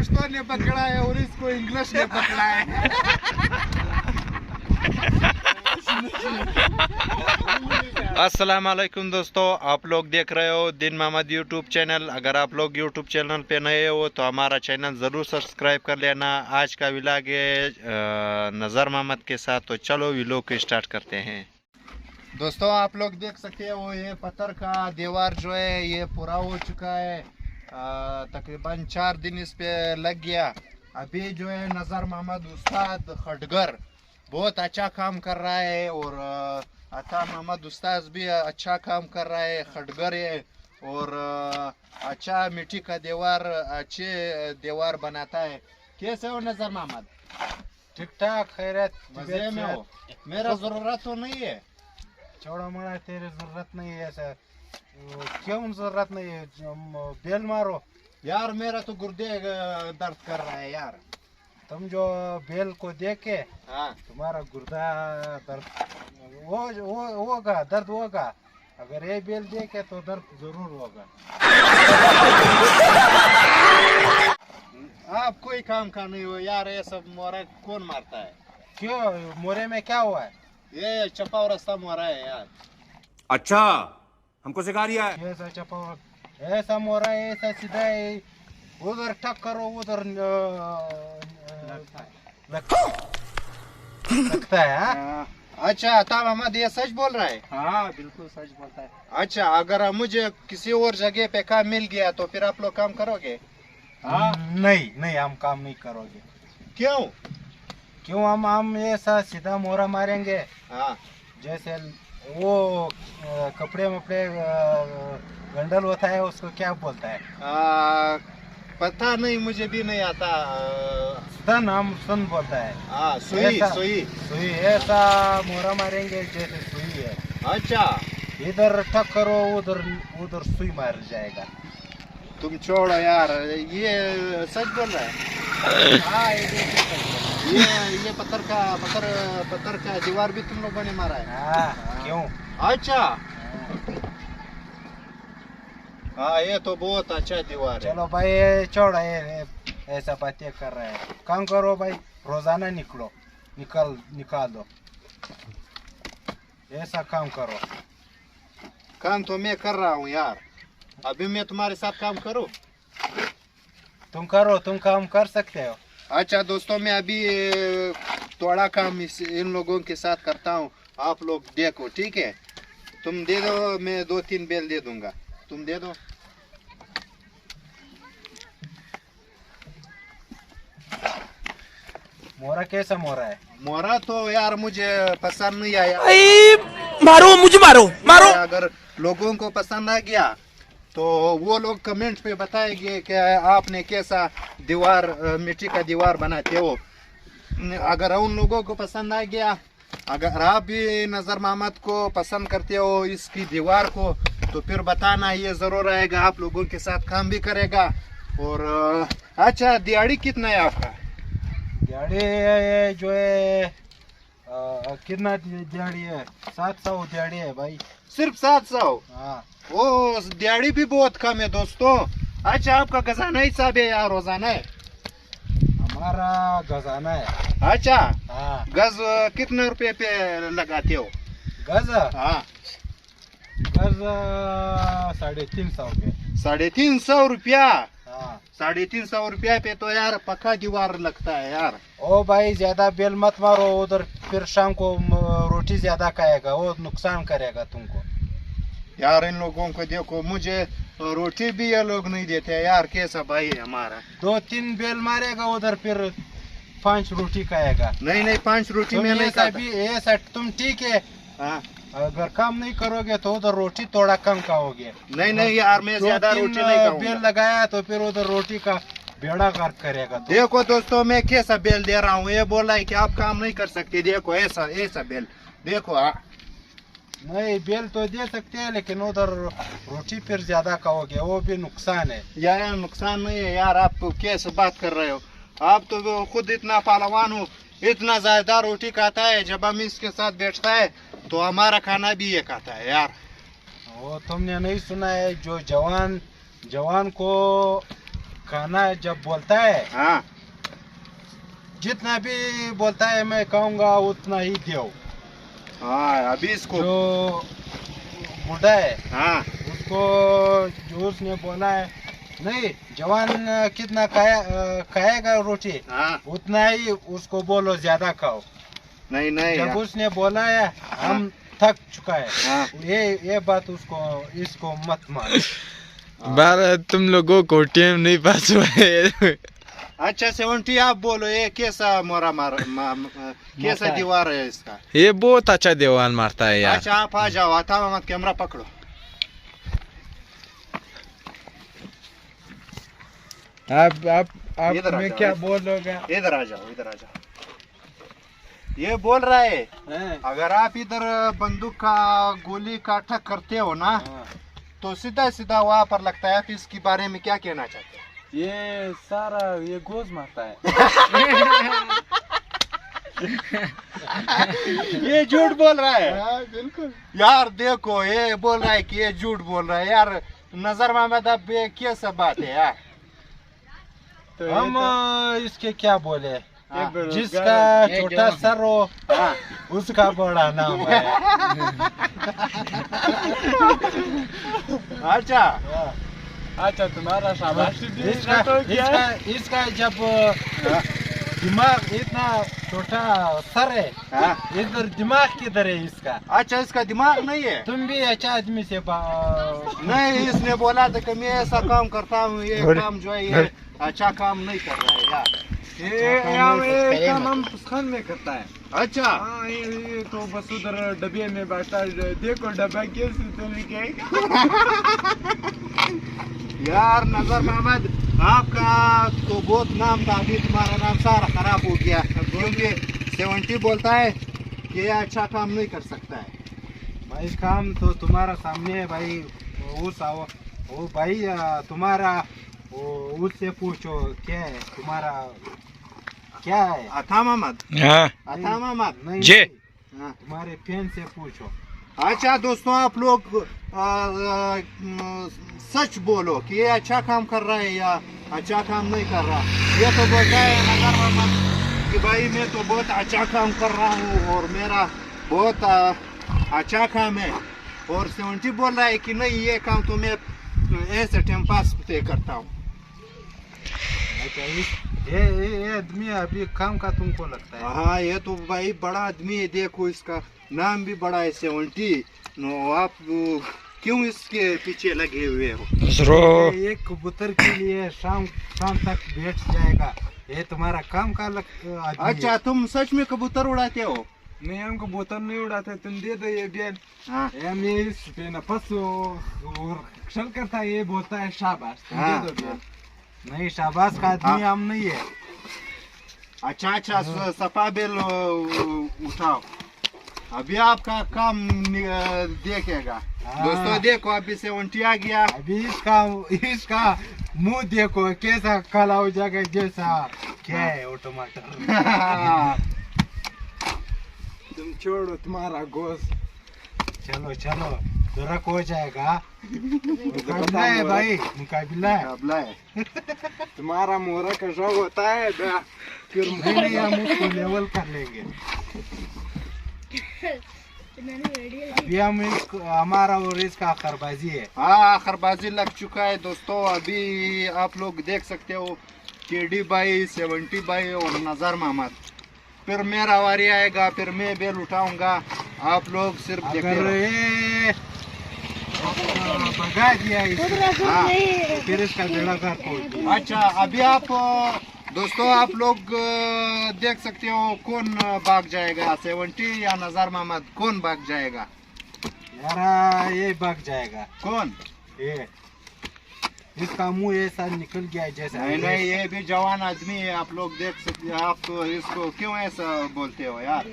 पुश्तो ने पकड़ा है और इसको इंग्लिश ने पकड़ा है। अस्सलाम वालेकुम दोस्तों, आप लोग देख रहे हो दिन मोहम्मद यूट्यूब चैनल। अगर आप लोग यूट्यूब चैनल पे नए हो तो हमारा चैनल ज़रूर सब्सक्राइब कर लेना। आज का व्लॉग है नज़र मोहम्मद के साथ, तो चलो व्लॉग को स्टार्ट करते हैं। दोस्तों आप लोग देख सकते हो ये पत्थर का दीवार जो है ये पूरा हो चुका है। तकरीबन 4 दिन इस पे लग गया। अभी जो है नज़र मोहम्मद उस्ताद खटगर बहुत अच्छा काम कर रहा है और अता मोहम्मद उस्ताद भी अच्छा काम कर रहा है। खटगर है और अच्छा मिट्टी का दीवार अच्छे दीवार बनाता है। कैसे हो नज़र मोहम्मद? ठीक ठाक, खैरत, मजे में हो? मेरा जरूरत तो नहीं है। छोड़ा मोड़ा, तेरी जरूरत नहीं है ऐसा। क्यों जरूरत नहीं है? बेल मारो यार मेरा तो गुर्दे दर्द कर रहा है यार। तुम जो बेल को देख के हाँ तुम्हारा गुर्दा दर्द होगा, दर्द होगा। अगर ये बेल देखे तो दर्द जरूर होगा। आप कोई काम का नहीं हो यार। ये सब मोरा कौन मारता है? क्यों, मोरे में क्या हुआ है? ये चपाव रास्ता मोरा है यार। अच्छा, हमको सिखा रिया है। ऐसा चपा, ऐसा मोरा है, ऐसा सीधा है। उधर टक करो, उधर लगता है। हाँ? अच्छा तब मोहम्मद ये सच बोल रहा है? हाँ बिल्कुल सच बोलता है। अच्छा अगर मुझे किसी और जगह पे काम मिल गया तो फिर आप लोग काम करोगे? हाँ नहीं नहीं, हम काम नहीं करोगे। क्यों? क्यों, हम ऐसा सीधा मोरा मारेंगे। हाँ जैसे वो कपड़े मपड़े गंडल होता है, उसको क्या बोलता है? पता नहीं, मुझे भी नहीं आता। सन, हम सन बोलता है। हाँ सुई ऐसा- सुई। सुई, ऐसा मोरा मारेंगे जैसे सुई है। अच्छा इधर टक करो, उधर उधर सुई मार जाएगा। तुम छोड़ो यार, ये सच बोल रहा है। हाँ ये देखो। ये पत्थर का दीवार भी तुम लोगों ने मारा है? हाँ क्यों? अच्छा हाँ ये तो बहुत अच्छा दीवार है। चलो भाई छोड़ो, ये ऐसा बातें कर रहे हैं। काम करो भाई, रोजाना निकाल दो, ऐसा काम करो। काम तो मैं कर रहा हूँ यार। अभी मैं तुम्हारे साथ काम करूँ? तुम करो, तुम काम कर सकते हो। अच्छा दोस्तों मैं अभी थोड़ा काम इन लोगों के साथ करता हूँ। आप लोग देखो, ठीक है? तुम दे दो, मैं 2-3 बेल दे दूंगा। तुम दे दो। मोरा कैसा मोरा है? मोरा तो यार मुझे पसंद नहीं आया। मारो मुझे, मारो मारो। अगर लोगों को पसंद आ गया तो वो लोग कमेंट पे बताएंगे कि आपने कैसा दीवार मिट्टी का दीवार बनाते हो। अगर उन लोगों को पसंद आ गया, अगर आप भी नज़र मोहम्मद को पसंद करते हो इसकी दीवार को, तो फिर बताना, ये ज़रूर आएगा, आप लोगों के साथ काम भी करेगा। और अच्छा दिहाड़ी कितना है आपका? दिहाड़ी जो है कितना दिहाड़ी है? 700 दिहाड़ी है भाई। सिर्फ 700? हाँ। ओ दिहाड़ी भी बहुत कम है दोस्तों। अच्छा आपका खजाना हिसाब है या रोजाना है? हमारा गजाना है। अच्छा हाँ। गज कितने रुपए पे लगाते हो? गज हाँ गज 350 रुपये। 350 रुपया? हाँ। 350 रुपया पे तो यार पक्का दीवार लगता है यार। ओ भाई ज्यादा बेल मत मारो, उधर फिर शाम को रोटी ज्यादा खाएगा, वो नुकसान करेगा तुमको। यार इन लोगों को देखो, मुझे रोटी भी ये लोग नहीं देते यार। कैसा भाई है हमारा? 2-3 बेल मारेगा, उधर फिर 5 रोटी खाएगा। नहीं 5 रोटी तुम में नहीं ऐसा खाता। भी ऐसा तुम ठीक है। हाँ अगर काम नहीं करोगे तो उधर रोटी थोड़ा कम खाओगे। नहीं यार मैं ज्यादा 2-3 रोटी नहीं बेल खाऊंगा। लगाया तो फिर उधर रोटी का बेड़ा गर्क करेगा तो। देखो दोस्तों मैं कैसा बेल दे रहा हूँ। ये बोला है कि आप काम नहीं कर सकते। देखो ऐसा ऐसा बेल देखो। नहीं बेल तो दे सकते हैं, लेकिन उधर रोटी फिर ज्यादा खाओगे, वो भी नुकसान है। यार नुकसान नहीं है यार। आप कैसे बात कर रहे हो? आप तो खुद इतना पहलवान हो, इतना ज्यादा रोटी खाता है। जब हम इसके साथ बैठता है तो हमारा खाना भी ये खाता है यार। वो तुमने नहीं सुना है, जो जवान को खाना जब बोलता है, हाँ जितना भी बोलता है मैं कहूँगा उतना ही दो। हाँ अभी इसको जो बूढ़ा है हाँ उसको जो उसने बोला है, नहीं जवान कितना खाएगा रोटी हाँ उतना ही उसको बोलो ज्यादा खाओ। नहीं नहीं जब उसने बोला है हम थक चुका है, हाँ। ये बात उसको इसको मत मानो। बारह तुम लोगों को टीम नहीं पास हुआ है। अच्छा 70 आप बोलो, ये कैसा कैसा है। दीवार है इसका? ये बहुत अच्छा दीवार मारता है यार। अच्छा आप आ जाओ, आता मत, कैमरा पकड़ो। आप इधर आ मैं जाओ, क्या इधर। बोलोगे? इधर आ जाओ, इधर आ जाओ। ये बोल रहा है अगर आप इधर बंदूक का गोली का अटैक करते हो ना तो सीधा सीधा वहाँ पर लगता है। आप इसके बारे में क्या कहना चाहते हैं? ये सारा ये गोज मारता है। ये झूठ बोल रहा है। बिल्कुल। यार देखो ये बोल रहा है कि ये झूठ बोल रहा है यार। नजर मोहम्मद अब ये कैसा बात है यार? तो हम इसके क्या बोले? हाँ। जिसका छोटा सर हो उसका बड़ा नाम है। अच्छा अच्छा तुम्हारा शाबाश। इसका जब दिमाग इतना छोटा सर है, हाँ। इधर दिमाग किधर है इसका? अच्छा इसका दिमाग नहीं है? तुम भी अच्छा आदमी से नहीं, इसने बोला था कि मैं ऐसा काम करता हूँ, ये काम जो है ये अच्छा काम नहीं कर रहा है यार। ये काम हम खान में करता है। अच्छा हाँ ये तो बस उधर डब्बे में बैठा है। देखो डब्बा कैसे तो लेके यार नजर मोहम्मद आपका तो बहुत नाम था, अभी तुम्हारा नाम सारा खराब हो गया क्योंकि 70 बोलता है कि ये अच्छा काम नहीं कर सकता है। भाई काम तो तुम्हारा सामने है भाई। वो भाई तुम्हारा उससे पूछो क्या है तुम्हारा, क्या है? अथा मोहम्मद, हाँ अथा मोहम्मद नहीं जी। हाँ। तुम्हारे फैन से पूछो। अच्छा दोस्तों आप लोग सच बोलो कि ये अच्छा काम कर रहा है या अच्छा काम नहीं कर रहा। ये तो बोलता है नजर मोहम्मद कि भाई मैं तो बहुत अच्छा काम कर रहा हूँ और मेरा बहुत अच्छा काम है, और 70 बोल रहा है कि नहीं ये काम तो मैं ऐसे टाइम पास पे करता हूँ। अच्छा ये आदमी अभी काम का तुमको लगता है? हाँ ये तो भाई बड़ा आदमी है, देखो इसका नाम भी बड़ा है 70। नो आप क्यों इसके पीछे लगे हुए हो? ये कबूतर के लिए शाम तक बैठ जाएगा। ये तुम्हारा काम का आदमी अच्छा है। तुम सच में कबूतर उड़ाते हो? नहीं हम कबूतर नहीं उड़ाते, तुम दे दो ये बेन। हाँ। मैं इस बेन और क्षण करता है, ये बोलता है शाबाश, तुम हाँ, दे दो बेन। नहीं शाबाश का आदमी हम नहीं है। अच्छा अच्छा सफा बेल उठाओ, अभी आपका काम देखेगा। हाँ। दोस्तों देखो अभी 70 आ गया। अभी इसका मुंह देखो कैसा काला हो जाएगा, जैसा क्या है वो टमाटर। तुम छोड़ो तुम्हारा गोश्त। चलो चलो दुरक हो जाएगा। मुकाबला है भाई, मुकाबला है। मुकाबला है। तुम्हारा मोहरा का शौक होता है फिर नहीं हम उसको लेवल कर लेंगे। अभी हम हमारा और इसका आखरबाजी है। हाँ आखरबाजी लग चुका है दोस्तों। अभी आप लोग देख सकते हो केडी भाई, 70 भाई और नजर मोहम्मद। फिर मेरा वारी आएगा, फिर मैं बेल उठाऊंगा। आप लोग सिर्फ देखते अगर रहो। ये भगा दिया इसको, हाँ। फिर इसका बेड़ा कर खोल दिया। अच्छा अभी आप दोस्तों आप लोग देख सकते हो कौन भाग जाएगा, 70 या नजर मोहम्मद, कौन भाग जाएगा? यार ये भाग जाएगा। कौन? ये इसका मुंह ऐसा निकल गया है जैसा। नहीं नहीं ये भी जवान आदमी है, आप लोग देख सकते हैं। आप तो इसको क्यों ऐसा बोलते हो यार?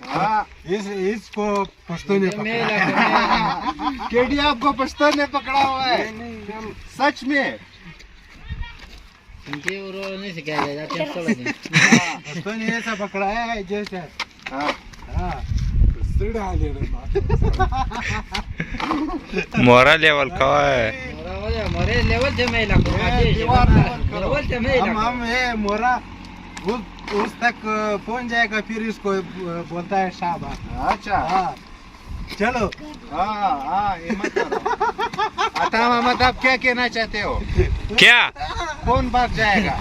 हाँ इसको पश्तो ने पकड़ा। केडी आपको पश्तो ने पकड़ा हुआ है? सच में? पश्तो ने ऐसा पकड़ा है जैसे। हाँ। हाँ मोरा लेवल का है। मोरे लेवल से मैं दीवार लेवल करो। हम ये मोरा उस तक पहुंच जाएगा, फिर इसको बोलता है शाबाश। अच्छा हाँ चलो। हाँ ये मत करो। आता मोहम्मद आप क्या कहना चाहते हो? क्या कौन भाग जाएगा?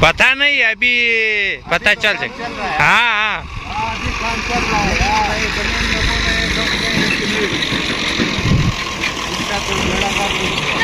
पता नहीं, अभी पता तो चल काम जाएगा। चल रहा है। हाँ हाँ अभी काम चल रहा है यार, ये जमीन में बोले लोग गए इसलिए। इसका कोई बड़ा बात नहीं है।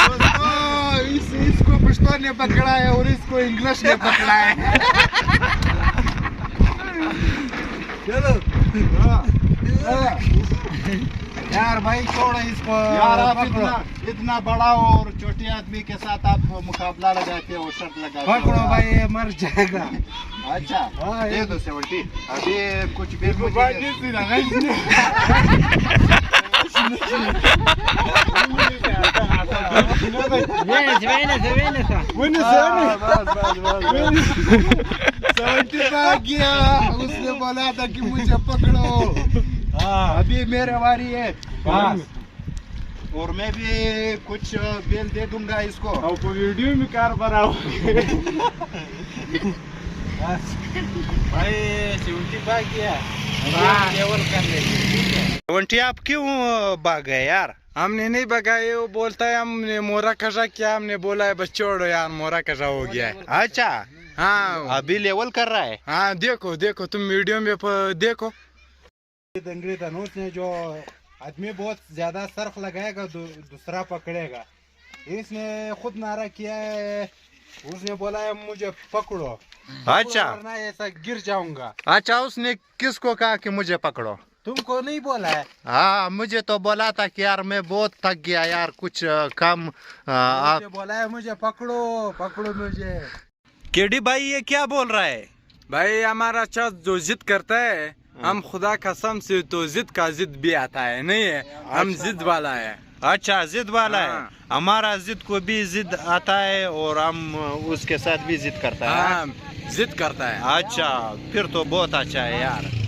दोस्तों, इसको पश्तो ने पकड़ा है और इसको इंग्लिश ने पकड़ा है। चलो हाँ। यार भाई छोड़ो इसको। यार आप पकड़ो इतना बड़ा और छोटे आदमी के साथ आप मुकाबला लगाते हो, शर्त लगाते हो। पकड़ो भाई, ये मर जाएगा। अच्छा हाँ, दे दो 70। अभी कुछ भी गया। उसने बोला था कि मुझे पकड़ो। अभी मेरे बारी है बस। और मैं भी कुछ बेल दे दूंगा इसको। आपको वीडियो में कार बनाओ। भाई 75 किया, लेवल कर लेंगे। वंटी आप क्यों भाग गए यार? हमने नहीं भगाए, वो बोलता है हमने मोरा कसा किया, हमने बोला है बस छोड़ो यार, मोरा कसा हो गया है। अच्छा हाँ अभी लेवल कर रहा है। हाँ देखो देखो तुम वीडियो में देखो। दंगरी धनुष ने जो आदमी बहुत ज्यादा सर्फ लगाएगा दूसरा पकड़ेगा। इसने खुद नारा किया है, उसने बोला है मुझे पकड़ो, अच्छा वरना ऐसा गिर जाऊंगा। अच्छा उसने किसको कहा कि मुझे पकड़ो? तुमको नहीं बोला है? हाँ मुझे तो बोला था कि यार मैं बहुत थक गया यार, कुछ काम आप। उसने बोला है मुझे पकड़ो पकड़ो मुझे। केडी भाई ये क्या बोल रहा है? भाई हमारा चाचा जो जिद करता है, हम खुदा कसम से तो जिद का जिद भी आता है, नहीं है हम जिद वाला है। अच्छा जिद वाला है। हाँ। हमारा जिद को भी जिद आता है और हम उसके साथ भी जिद करता है। हाँ जिद करता है। अच्छा फिर तो बहुत अच्छा है यार।